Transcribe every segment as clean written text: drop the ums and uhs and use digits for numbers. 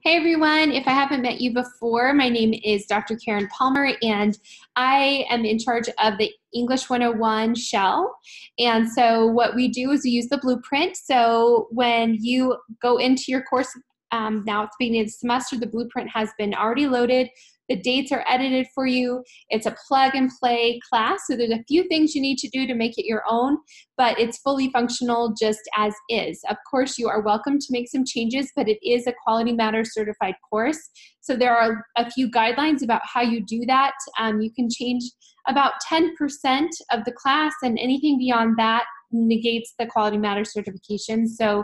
Hey everyone, if I haven't met you before, my name is Dr. Karen Palmer and I am in charge of the English 101 shell. And so what we do is we use the blueprint. So when you go into your course, now at the beginning of the semester, the blueprint has been already loaded. The dates are edited for you. It's a plug and play class. So there's a few things you need to do to make it your own, but it's fully functional just as is. Of course, you are welcome to make some changes, but it is a Quality Matters certified course. So there are a few guidelines about how you do that. You can change about 10% of the class, and anything beyond that negates the Quality Matters certification. So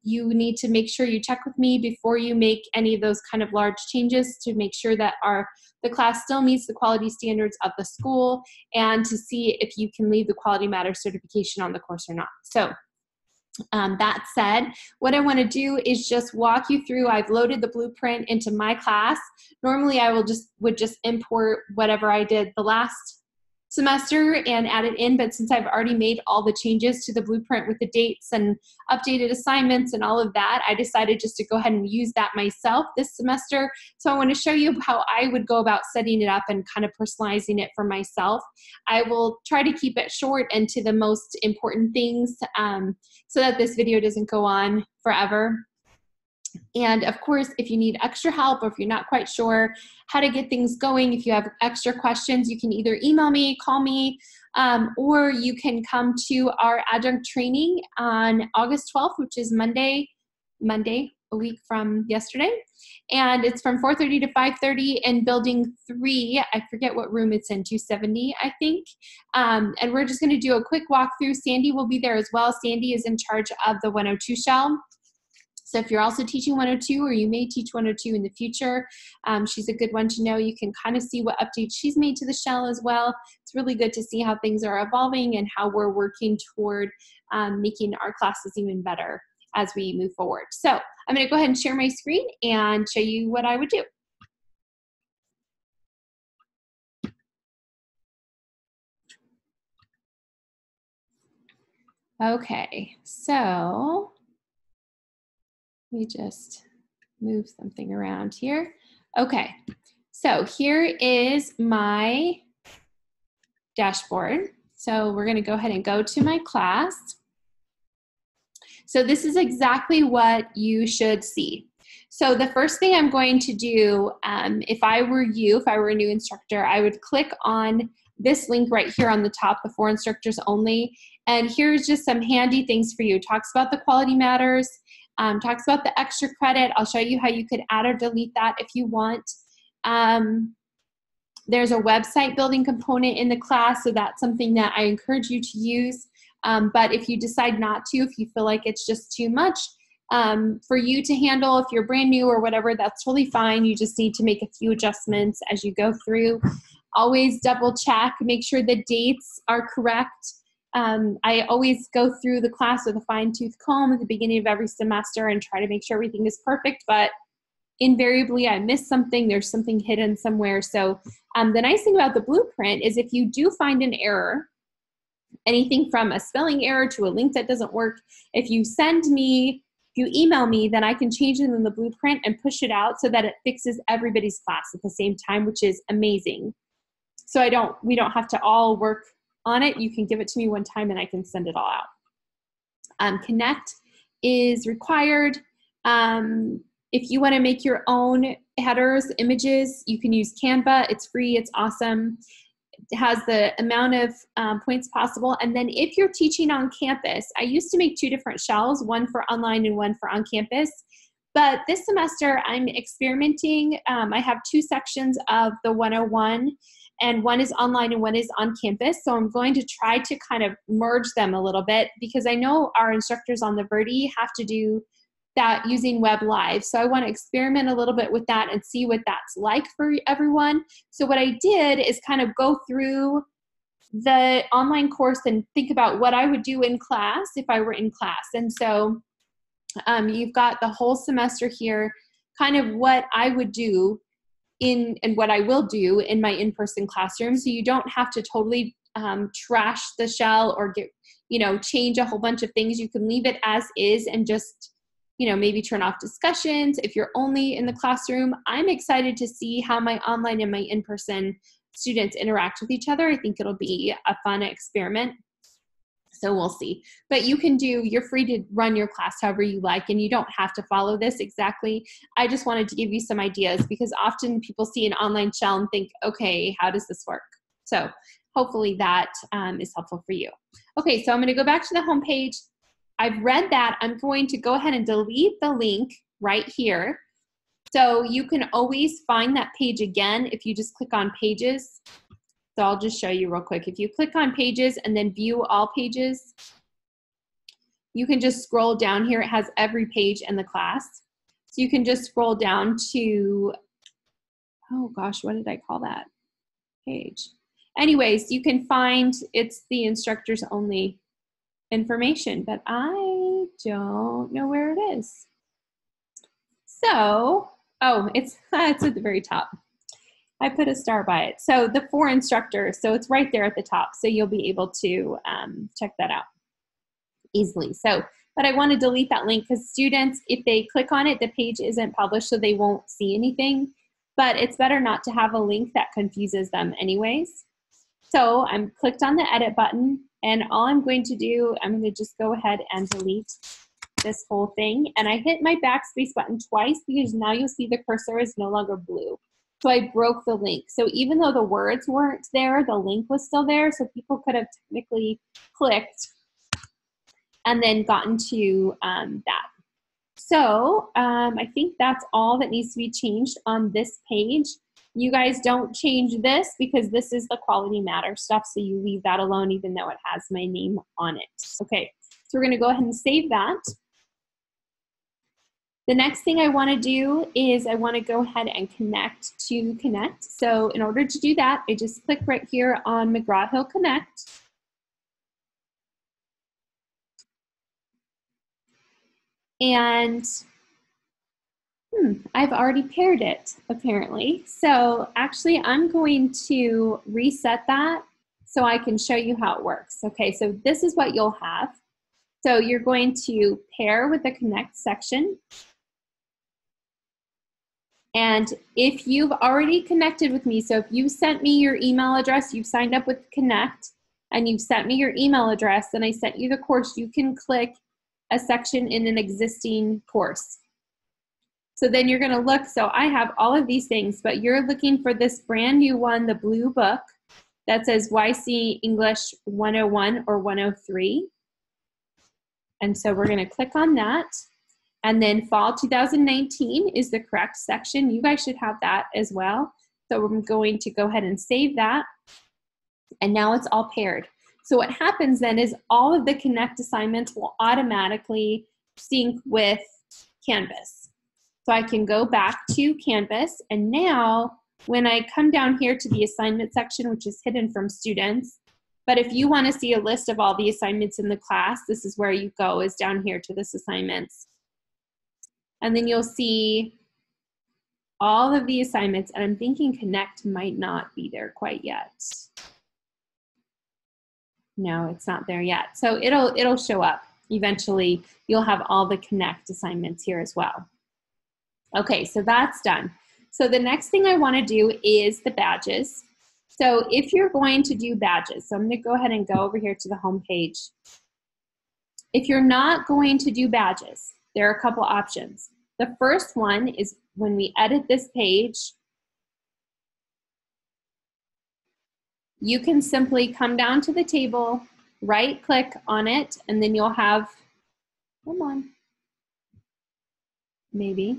you need to make sure you check with me before you make any of those kind of large changes to make sure that the class still meets the quality standards of the school, and to see if you can leave the Quality Matters certification on the course or not. So that said, what I want to do is just walk you through. I've loaded the blueprint into my class. Normally I would just import whatever I did the last semester and add it in, but since I've already made all the changes to the blueprint with the dates and updated assignments and all of that, I decided just to go ahead and use that myself this semester. So I want to show you how I would go about setting it up and kind of personalizing it for myself. I will try to keep it short and to the most important things so that this video doesn't go on forever. And of course, if you need extra help or if you're not quite sure how to get things going, if you have extra questions, you can either email me, call me, or you can come to our adjunct training on August 12th, which is Monday, a week from yesterday. And it's from 4:30 to 5:30 in building 3. I forget what room it's in, 270, I think. And we're just going to do a quick walkthrough. Sandy will be there as well. Sandy is in charge of the 102 shell. So if you're also teaching 102, or you may teach 102 in the future, she's a good one to know. You can kind of see what updates she's made to the shell as well. It's really good to see how things are evolving and how we're working toward making our classes even better as we move forward. So I'm going to go ahead and share my screen and show you what I would do. Okay, so let me just move something around here. Okay, so here is my dashboard. So we're going to go ahead and go to my class. So this is exactly what you should see. So the first thing I'm going to do, if I were you, if I were a new instructor, I would click on this link right here on the top, the For Instructors Only. And here's just some handy things for you. It talks about the Quality Matters, talks about the extra credit. I'll show you how you could add or delete that if you want. There's a website building component in the class, so that's something that I encourage you to use. But if you decide not to, if you feel like it's just too much for you to handle, if you're brand new or whatever, that's totally fine. You just need to make a few adjustments as you go through. Always double check, make sure the dates are correct. I always go through the class with a fine-tooth comb at the beginning of every semester and try to make sure everything is perfect, but invariably I miss something. There's something hidden somewhere. So the nice thing about the blueprint is if you do find an error, anything from a spelling error to a link that doesn't work, if you email me, then I can change it in the blueprint and push it out so that it fixes everybody's class at the same time, which is amazing. So we don't have to all work on it. You can give it to me one time and I can send it all out. Connect is required. If you want to make your own headers, images, you can use Canva. It's free. It's awesome. It has the amount of points possible. And then if you're teaching on campus, I used to make 2 different shells, one for online and one for on campus. But this semester I'm experimenting. I have 2 sections of the 101, and one is online and one is on campus. So I'm going to try to kind of merge them a little bit, because I know our instructors on the Verdi have to do that using Web Live. So I want to experiment a little bit with that and see what that's like for everyone. So what I did is kind of go through the online course and think about what I would do in class if I were in class. And so you've got the whole semester here, kind of what I would do and what I will do in my in-person classroom. So you don't have to totally trash the shell or change a whole bunch of things. You can leave it as is and just maybe turn off discussions. If you're only in the classroom, I'm excited to see how my online and my in-person students interact with each other. I think it'll be a fun experiment. So we'll see. But you're free to run your class however you like, and you don't have to follow this exactly. I just wanted to give you some ideas because often people see an online shell and think, okay, how does this work? So hopefully that is helpful for you. Okay, so I'm going to go back to the home page. I've read that. I'm going to go ahead and delete the link right here. So you can always find that page again if you just click on pages. So I'll just show you real quick. If you click on pages and then view all pages, you can just scroll down here. It has every page in the class. So you can just scroll down to, oh gosh, what did I call that page? Anyways, you can find, it's the instructors only information, but I don't know where it is. So, oh, it's at the very top. I put a star by it. So the for instructors, so it's right there at the top. So you'll be able to check that out easily. So, but I want to delete that link because students, if they click on it, the page isn't published, so they won't see anything. But it's better not to have a link that confuses them anyways. So I'm clicked on the edit button, and all I'm going to do, I'm going to just go ahead and delete this whole thing. And I hit my backspace button twice because now you'll see the cursor is no longer blue. So I broke the link. So even though the words weren't there, the link was still there. So people could have technically clicked and then gotten to that. So I think that's all that needs to be changed on this page. You guys don't change this because this is the Quality Matter stuff. So you leave that alone even though it has my name on it. Okay, so we're going to go ahead and save that. The next thing I want to do is I want to go ahead and connect to Connect. So in order to do that, I just click right here on McGraw-Hill Connect. And I've already paired it, apparently. So actually, I'm going to reset that so I can show you how it works. Okay, so this is what you'll have. So you're going to pair with the Connect section. And if you've already connected with me, so if you sent me your email address, you've signed up with Connect, and you've sent me your email address, and I sent you the course, you can click a section in an existing course. So then you're going to look, so I have all of these things, but you're looking for this brand new one, the blue book, that says YC English 101 or 103. And so we're going to click on that. And then Fall 2019 is the correct section. You guys should have that as well. So I'm going to go ahead and save that. And now it's all paired. So what happens then is all of the Connect assignments will automatically sync with Canvas. So I can go back to Canvas, and now when I come down here to the assignment section, which is hidden from students, but if you want to see a list of all the assignments in the class, this is where you go, is down here to this assignments. And then you'll see all of the assignments, and I'm thinking Connect might not be there quite yet. No, it's not there yet. So it'll show up. Eventually, you'll have all the Connect assignments here as well. Okay, so that's done. So the next thing I want to do is the badges. So if you're going to do badges, so I'm going to go ahead and go over here to the home page. If you're not going to do badges, there are a couple options. The first one is when we edit this page, you can simply come down to the table, right-click on it, and then you'll have, come on, maybe.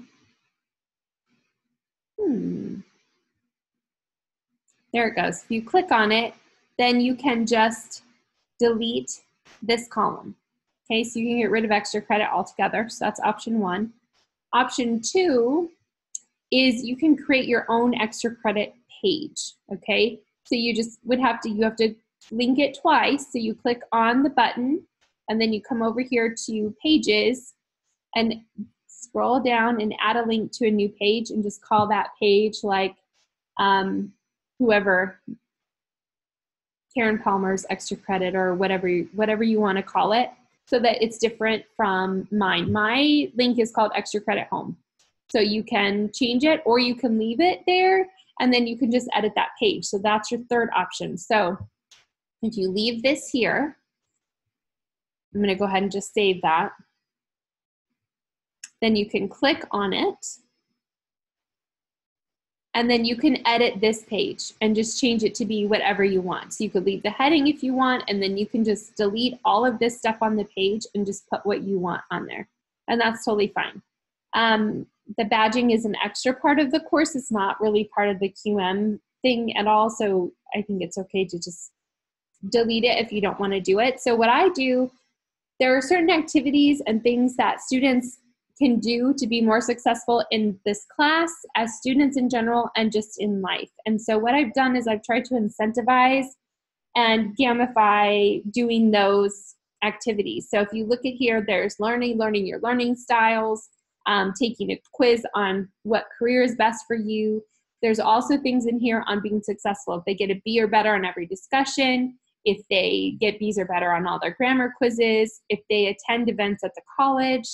There it goes. If you click on it, then you can just delete this column. Okay, so you can get rid of extra credit altogether. So that's option one. Option two is you can create your own extra credit page. Okay, so you just would have to, you have to link it twice. So you click on the button, and then you come over here to pages and scroll down and add a link to a new page and just call that page like whoever, Karen Palmer's extra credit or whatever you want to call it. so that it's different from mine. My link is called Extra Credit Home. So you can change it or you can leave it there and then you can just edit that page. So that's your third option. So if you leave this here, I'm going to go ahead and just save that. Then you can click on it. And then you can edit this page and just change it to be whatever you want. So you could leave the heading if you want, and then you can just delete all of this stuff on the page and just put what you want on there. And that's totally fine. The badging is an extra part of the course. It's not really part of the QM thing at all. So I think it's okay to just delete it if you don't want to do it. So what I do, there are certain activities and things that students can do to be more successful in this class as students in general and just in life. And so what I've done is I've tried to incentivize and gamify doing those activities. So if you look at here, there's learning your learning styles, taking a quiz on what career is best for you. There's also things in here on being successful. If they get a B or better on every discussion, if they get B's or better on all their grammar quizzes, if they attend events at the college,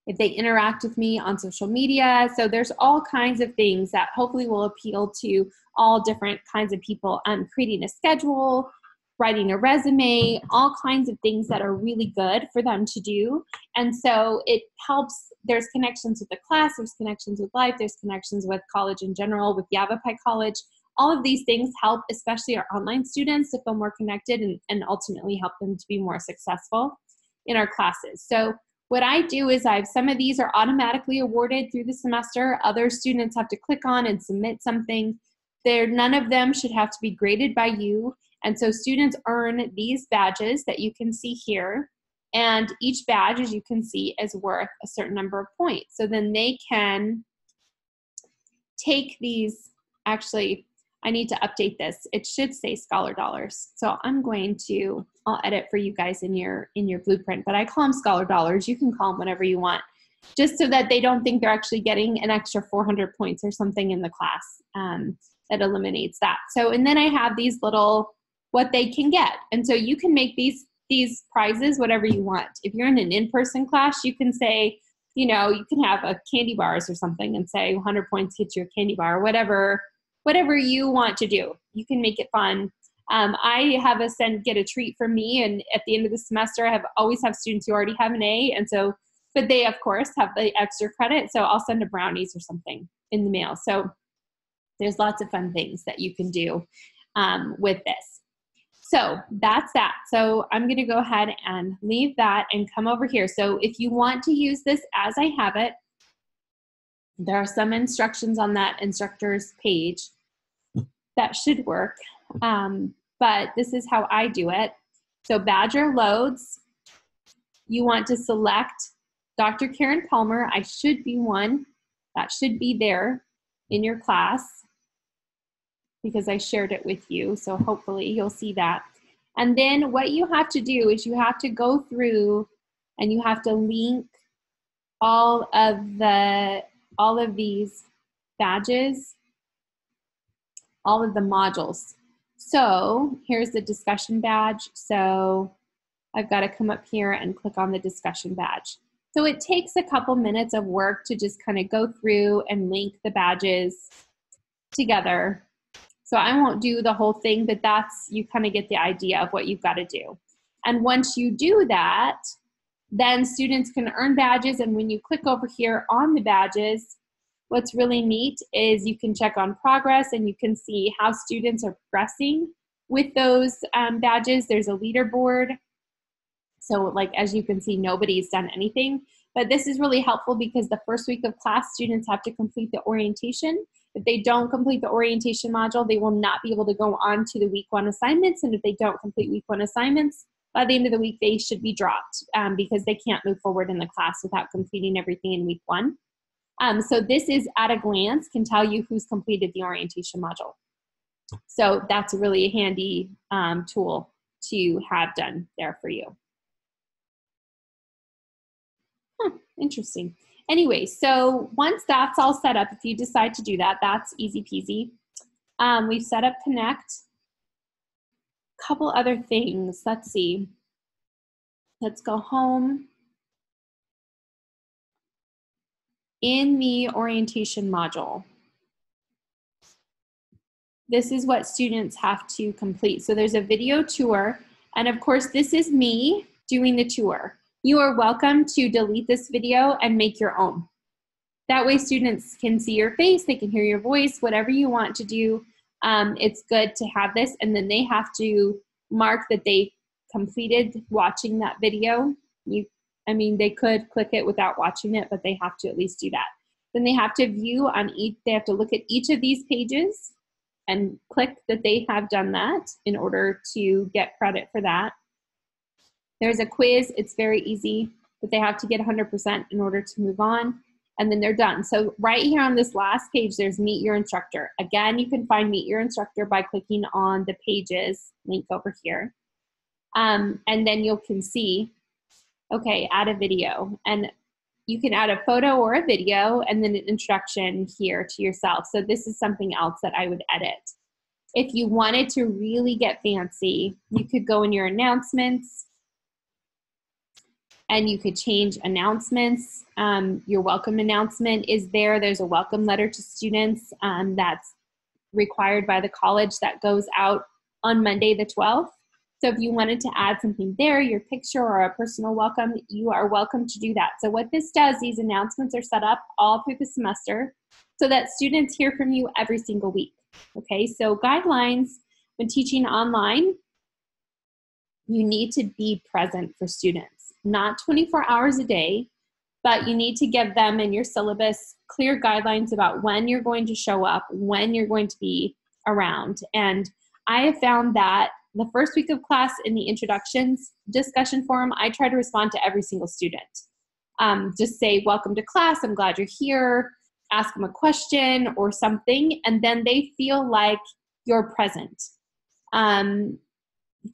if they interact with me on social media. So there's all kinds of things that hopefully will appeal to all different kinds of people. Creating a schedule, writing a resume, all kinds of things that are really good for them to do. And so it helps, there's connections with the class, there's connections with life, there's connections with college in general, with Yavapai College. All of these things help, especially our online students, to feel more connected and ultimately help them to be more successful in our classes. So what I do is some of these are automatically awarded through the semester. Other students have to click on and submit something. None of them should have to be graded by you. And so students earn these badges that you can see here. And each badge, as you can see, is worth a certain number of points. So then they can take these, actually, I need to update this. It should say Scholar Dollars. So I'll edit for you guys in your blueprint, but I call them Scholar Dollars. You can call them whatever you want, just so that they don't think they're actually getting an extra 400 points or something in the class. That eliminates that. So, and then I have these little, what they can get. And so you can make these prizes whatever you want. If you're in an in-person class, you can say, you can have a candy bars or something and say 100 points gets you a candy bar, whatever you want to do. You can make it fun. I have get a treat for me, and at the end of the semester, I always have students who already have an A, and so, but they of course have the extra credit, so I'll send a brownies or something in the mail. So there's lots of fun things that you can do with this. So that's that. So I'm going to go ahead and leave that and come over here. So if you want to use this as I have it, there are some instructions on that instructor's page that should work. But this is how I do it. So Badger loads. You want to select Dr. Karen Palmer. I should be one. That should be there in your class because I shared it with you. So hopefully you'll see that. And then what you have to do is you have to go through and you have to link all of these badges, all of the modules. So here's the discussion badge. So I've got to come up here and click on the discussion badge. So it takes a couple minutes of work to just kind of go through and link the badges together. So I won't do the whole thing, but you kind of get the idea of what you've got to do. And once you do that, then students can earn badges. And when you click over here on the badges, what's really neat is you can check on progress and you can see how students are progressing with those badges. There's a leaderboard. So like, as you can see, nobody's done anything, but this is really helpful because the first week of class, students have to complete the orientation. If they don't complete the orientation module, they will not be able to go on to the week 1 assignments. And if they don't complete week 1 assignments, by the end of the week, they should be dropped because they can't move forward in the class without completing everything in week 1. So this is at a glance, can tell you who's completed the orientation module. So that's a really handy tool to have done there for you. Interesting. Anyway, so once that's all set up, if you decide to do that, that's easy peasy. We've set up Connect. Couple other things. Let's see. Let's go home. In the orientation module, this is what students have to complete. So there's a video tour, and of course this is me doing the tour. You are welcome to delete this video and make your own. That way students can see your face, they can hear your voice, whatever you want to do. It's good to have this, and then they have to mark that they completed watching that video. They could click it without watching it, but they have to at least do that. Then they have to view on each, they have to look at each of these pages and click that they have done that in order to get credit for that. There's a quiz, it's very easy, but they have to get 100% in order to move on, and then they're done. So right here on this last page, there's Meet Your Instructor. Again, you can find Meet Your Instructor by clicking on the pages link over here. And then you can see, okay, add a video. And you can add a photo or a video and then an introduction here to yourself. So this is something else that I would edit. If you wanted to really get fancy, you could go in your announcements and you could change announcements. Your welcome announcement is there. There's a welcome letter to students that's required by the college that goes out on Monday the 12th. So if you wanted to add something there, your picture or a personal welcome, you are welcome to do that. So what this does, these announcements are set up all through the semester so that students hear from you every single week. Okay, so guidelines when teaching online, you need to be present for students, not 24 hours a day, but you need to give them in your syllabus clear guidelines about when you're going to show up, when you're going to be around. And I have found that the first week of class in the introductions discussion forum, I try to respond to every single student. Just say, welcome to class, I'm glad you're here, ask them a question or something, and then they feel like you're present. And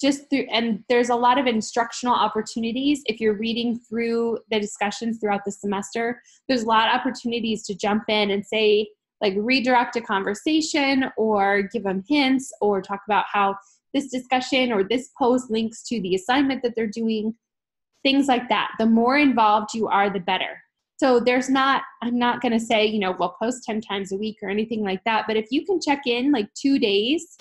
there's a lot of instructional opportunities. If you're reading through the discussions throughout the semester, there's a lot of opportunities to jump in and say, like, redirect a conversation or give them hints or talk about how this discussion or this post links to the assignment that they're doing, things like that. The more involved you are, the better. So I'm not going to say, we'll post 10 times a week or anything like that. But if you can check in like 2 days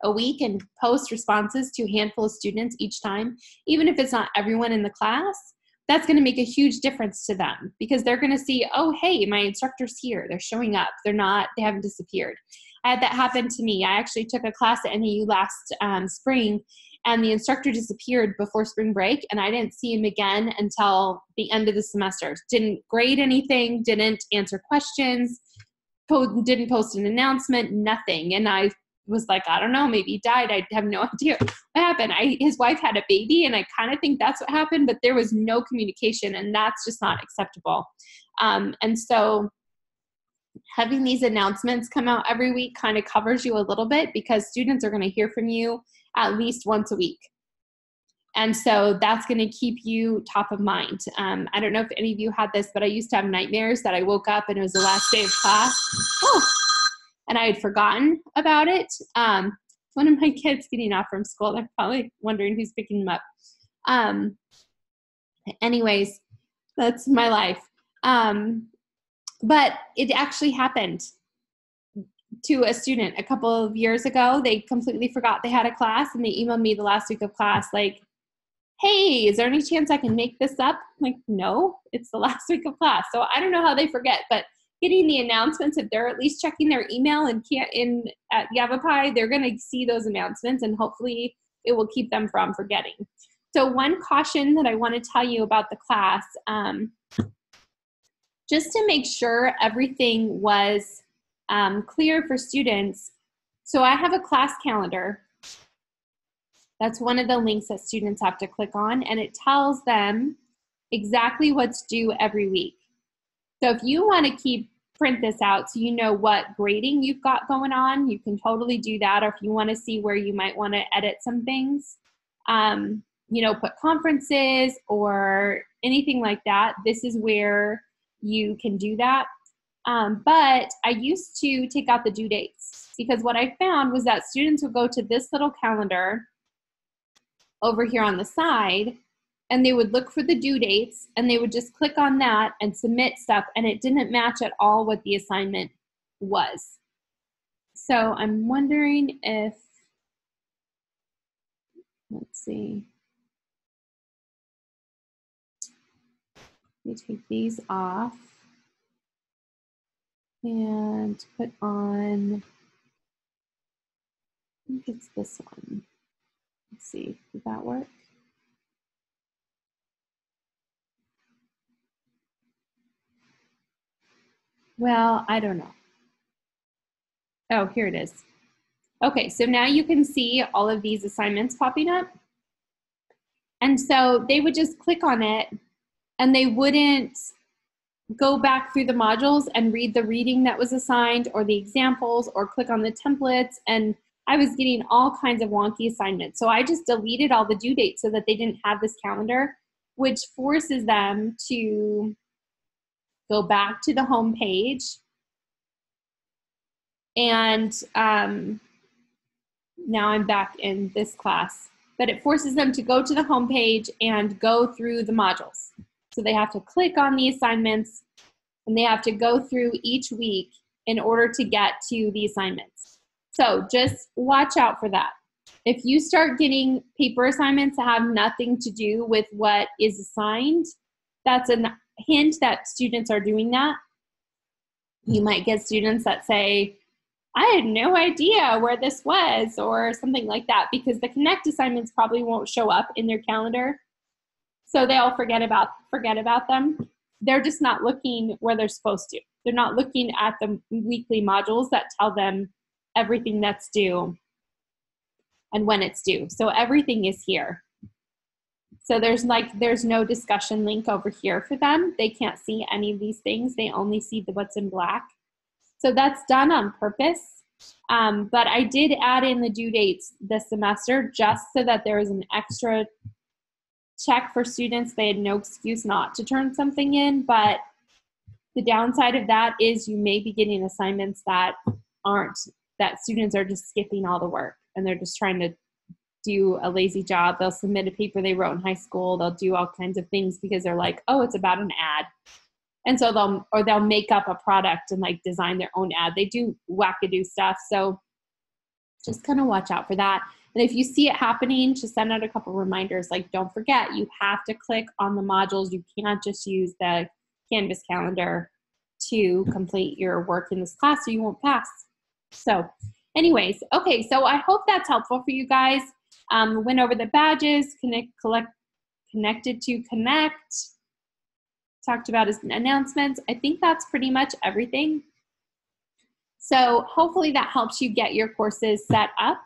a week and post responses to a handful of students each time, even if it's not everyone in the class, that's going to make a huge difference to them because they're going to see, oh, hey, my instructor's here. They're showing up. They haven't disappeared. I had that happen to me. I actually took a class at NAU last spring, and the instructor disappeared before spring break, and I didn't see him again until the end of the semester. Didn't grade anything, didn't answer questions, didn't post an announcement, nothing. And I was like, I don't know, maybe he died. I have no idea what happened. His wife had a baby, and I kind of think that's what happened, but there was no communication, and that's just not acceptable. And so having these announcements come out every week kind of covers you a little bit because students are going to hear from you at least once a week. And so that's going to keep you top of mind. I don't know if any of you had this, but I used to have nightmares that I woke up and it was the last day of class. And I had forgotten about it. One of my kids getting off from school, they're probably wondering who's picking them up. Anyways, that's my life. But it actually happened to a student a couple of years ago. They completely forgot they had a class, and they emailed me the last week of class like, hey, is there any chance I can make this up? I'm like, no, it's the last week of class. So I don't know how they forget, but getting the announcements, if they're at least checking their email at Yavapai, they're going to see those announcements, and hopefully it will keep them from forgetting. So one caution that I want to tell you about the class, just to make sure everything was clear for students. So I have a class calendar. That's one of the links that students have to click on, and it tells them exactly what's due every week. So if you want to print this out so you know what grading you've got going on, you can totally do that. Or if you want to see where you might want to edit some things, put conferences or anything like that, this is where you can do that. But I used to take out the due dates because what I found was that students would go to this little calendar over here on the side, and they would look for the due dates, and they would just click on that and submit stuff, and it didn't match at all what the assignment was. So I'm wondering if, let's see, let me take these off and put on, I think it's this one. Let's see, did that work? Well, I don't know. Oh, here it is. Okay, so now you can see all of these assignments popping up. And so they would just click on it, and they wouldn't go back through the modules and read the reading that was assigned or the examples or click on the templates. And I was getting all kinds of wonky assignments. So I just deleted all the due dates so that they didn't have this calendar, which forces them to go back to the home page. And now I'm back in this class, but it forces them to go to the home page and go through the modules. So they have to click on the assignments, and they have to go through each week in order to get to the assignments. So just watch out for that. If you start getting paper assignments that have nothing to do with what is assigned, that's a hint that students are doing that. You might get students that say, I had no idea where this was, or something like that, because the Connect assignments probably won't show up in their calendar. So they'll forget about them. They're just not looking where they're supposed to. They're not looking at the weekly modules that tell them everything that's due and when it's due. So everything is here. So there's no discussion link over here for them. They can't see any of these things. They only see what's in black. So that's done on purpose. But I did add in the due dates this semester just so that there was an extra check for students. They had no excuse not to turn something in, but the downside of that is you may be getting assignments that students are just skipping all the work, and they're just trying to do a lazy job. They'll submit a paper they wrote in high school. They'll do all kinds of things because they're like, oh, it's about an ad. And so they'll make up a product and like design their own ad. They do wackadoo stuff. So just kind of watch out for that. And if you see it happening, just send out a couple reminders. Like, don't forget, you have to click on the modules. You can't just use the Canvas calendar to complete your work in this class, or you won't pass. So anyways, okay, so I hope that's helpful for you guys. Went over the badges, connected to Connect, talked about his announcements. I think that's pretty much everything. So hopefully that helps you get your courses set up.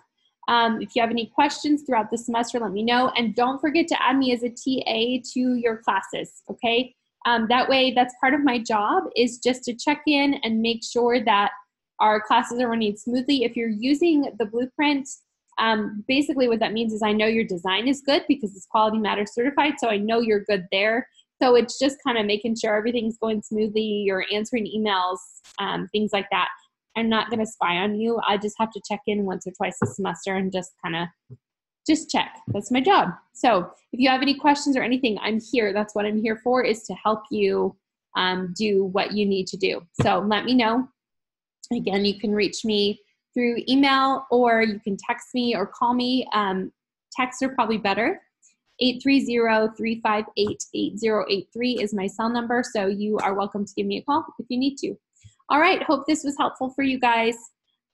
If you have any questions throughout the semester, let me know. And don't forget to add me as a TA to your classes, okay? That way, that's part of my job, is just to check in and make sure that our classes are running smoothly. If you're using the Blueprint, basically what that means is I know your design is good because it's Quality Matters certified, so I know you're good there. So it's just kind of making sure everything's going smoothly, you're answering emails, things like that. I'm not going to spy on you. I just have to check in once or twice a semester and just kind of check. That's my job. So if you have any questions or anything, I'm here. That's what I'm here for, is to help you do what you need to do. So let me know. Again, you can reach me through email, or you can text me or call me. Texts are probably better. 830-358-8083 is my cell number, so you are welcome to give me a call if you need to. All right, hope this was helpful for you guys.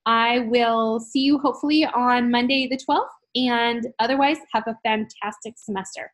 I will see you hopefully on Monday the 12th, and otherwise have a fantastic semester.